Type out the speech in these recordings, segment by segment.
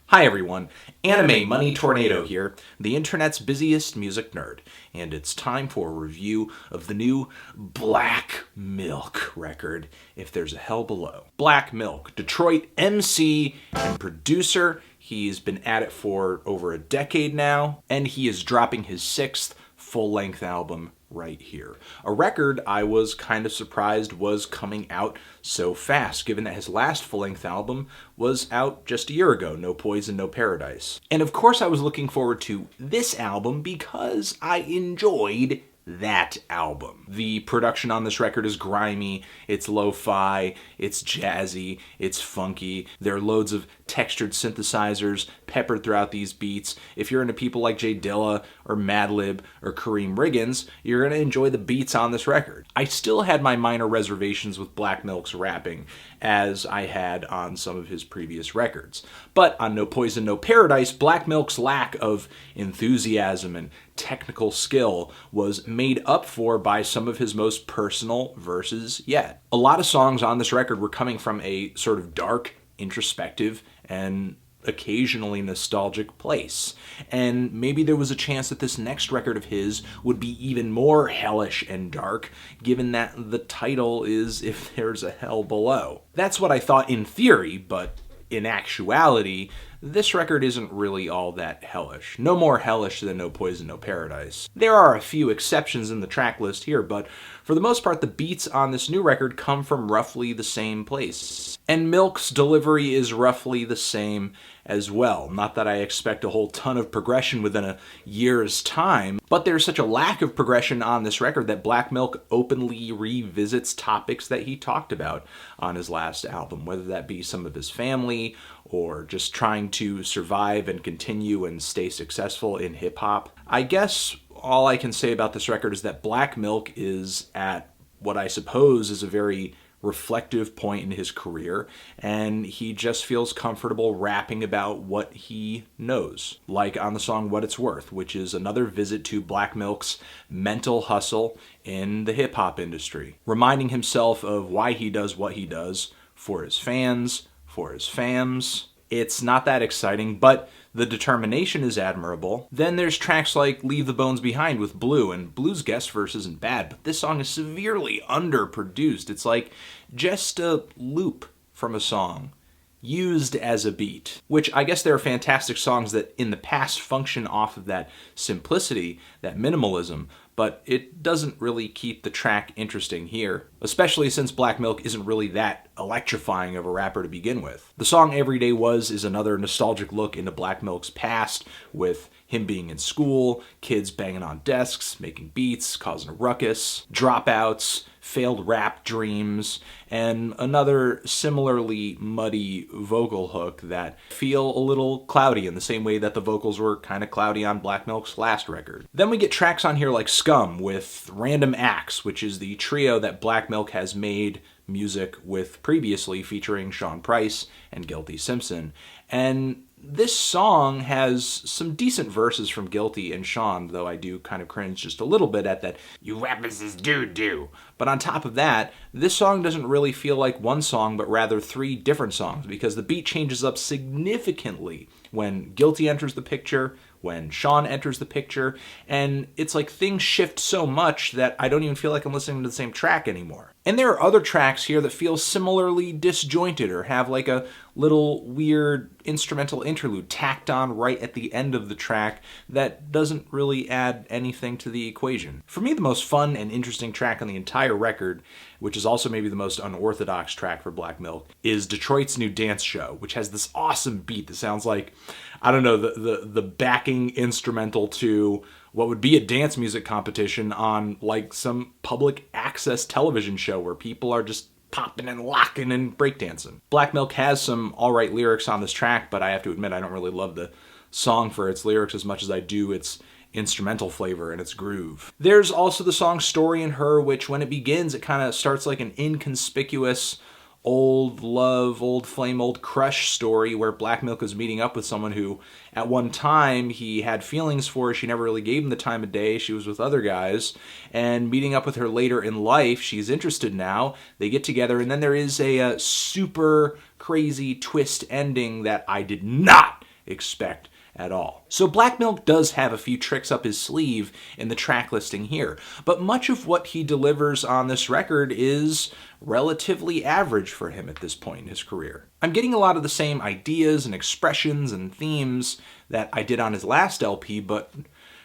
Hi everyone, Anime Money Tornado here, the internet's busiest music nerd, and it's time for a review of the new Black Milk record, If There's a Hell Below. Black Milk, Detroit MC and producer. He's been at it for over a decade now, and he is dropping his 6th full-length album right here. A record I was kind of surprised was coming out so fast, given that his last full-length album was out just a year ago, No Poison, No Paradise. And of course I was looking forward to this album because I enjoyed that album. The production on this record is grimy, it's lo-fi, it's jazzy, it's funky. There are loads of textured synthesizers peppered throughout these beats. If you're into people like Jay Dilla or Madlib or Kareem Riggins, you're going to enjoy the beats on this record. I still had my minor reservations with Black Milk's rapping, as I had on some of his previous records. But on No Poison, No Paradise, Black Milk's lack of enthusiasm and technical skill was made up for by some of his most personal verses yet. A lot of songs on this record were coming from a sort of dark, introspective, and occasionally nostalgic place. And maybe there was a chance that this next record of his would be even more hellish and dark, given that the title is If There's a Hell Below. That's what I thought in theory, but in actuality, this record isn't really all that hellish. No more hellish than No Poison, No Paradise. There are a few exceptions in the track list here, but for the most part, the beats on this new record come from roughly the same place. And Milk's delivery is roughly the same as well. Not that I expect a whole ton of progression within a year's time, but there's such a lack of progression on this record that Black Milk openly revisits topics that he talked about on his last album, whether that be some of his family or just trying to survive and continue and stay successful in hip-hop. I guess all I can say about this record is that Black Milk is at what I suppose is a very reflective point in his career, and he just feels comfortable rapping about what he knows, like on the song What It's Worth, which is another visit to Black Milk's mental hustle in the hip-hop industry, reminding himself of why he does what he does for his fans, for his fams. It's not that exciting, but the determination is admirable. Then there's tracks like Leave the Bones Behind with Blue, and Blue's guest verse isn't bad, but this song is severely underproduced. It's like just a loop from a song used as a beat, which I guess there are fantastic songs that in the past function off of that simplicity, that minimalism, but it doesn't really keep the track interesting here, especially since Black Milk isn't really that electrifying of a rapper to begin with. The song Everyday Was is another nostalgic look into Black Milk's past, with him being in school, kids banging on desks, making beats, causing a ruckus, dropouts, failed rap dreams, and another similarly muddy vocal hook that feel a little cloudy in the same way that the vocals were kind of cloudy on Black Milk's last record. Then we get tracks on here like Scum with Random Acts, which is the trio that Black Milk has made music with previously, featuring Sean Price and Guilty Simpson. And this song has some decent verses from Guilty and Sean, though I do kind of cringe just a little bit at that, "You rappers is doo-doo." But on top of that, this song doesn't really feel like one song, but rather 3 different songs, because the beat changes up significantly when Guilty enters the picture, when Sean enters the picture, and it's like things shift so much that I don't even feel like I'm listening to the same track anymore. And there are other tracks here that feel similarly disjointed or have like a little weird instrumental interlude tacked on right at the end of the track that doesn't really add anything to the equation. For me, the most fun and interesting track on the entire record, which is also maybe the most unorthodox track for Black Milk, is Detroit's New Dance Show, which has this awesome beat that sounds like, I don't know, the backing instrumental to what would be a dance music competition on like some public access television show where people are just popping and locking and breakdancing. Black Milk has some alright lyrics on this track, but I have to admit I don't really love the song for its lyrics as much as I do its instrumental flavor and its groove. There's also the song Story in Her, which when it begins, it kind of starts like an inconspicuous old love, old flame, old crush story where Black Milk is meeting up with someone who at one time he had feelings for. She never really gave him the time of day. She was with other guys, and meeting up with her later in life, she's interested now. They get together, and then there is a super crazy twist ending that I did not expect at all. So Black Milk does have a few tricks up his sleeve in the track listing here, but much of what he delivers on this record is relatively average for him at this point in his career. I'm getting a lot of the same ideas and expressions and themes that I did on his last LP, but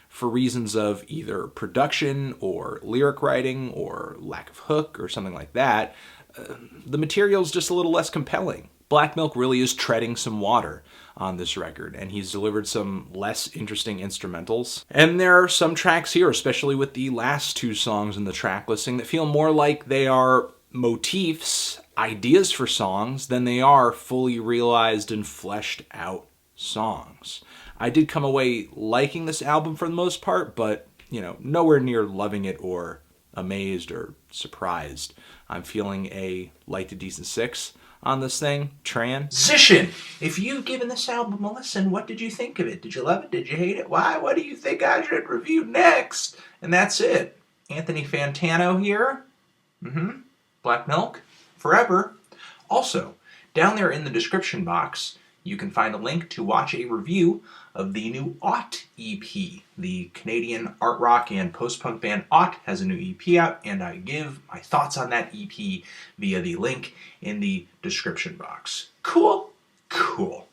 for reasons of either production or lyric writing or lack of hook or something like that, the material's just a little less compelling. Black Milk really is treading some water on this record, and he's delivered some less interesting instrumentals. And there are some tracks here, especially with the last two songs in the track listing, that feel more like they are motifs, ideas for songs, than they are fully realized and fleshed out songs. I did come away liking this album for the most part, but, nowhere near loving it or amazed or surprised. I'm feeling a light to decent 6 on this thing. Transition! If you've given this album a listen, what did you think of it? Did you love it? Did you hate it? Why? What do you think I should review next? And that's it. Anthony Fantano here. Black Milk. Forever. Also, down there in the description box, you can find a link to watch a review of the new Ought EP. The Canadian art rock and post-punk band Ought has a new EP out, and I give my thoughts on that EP via the link in the description box. Cool? Cool.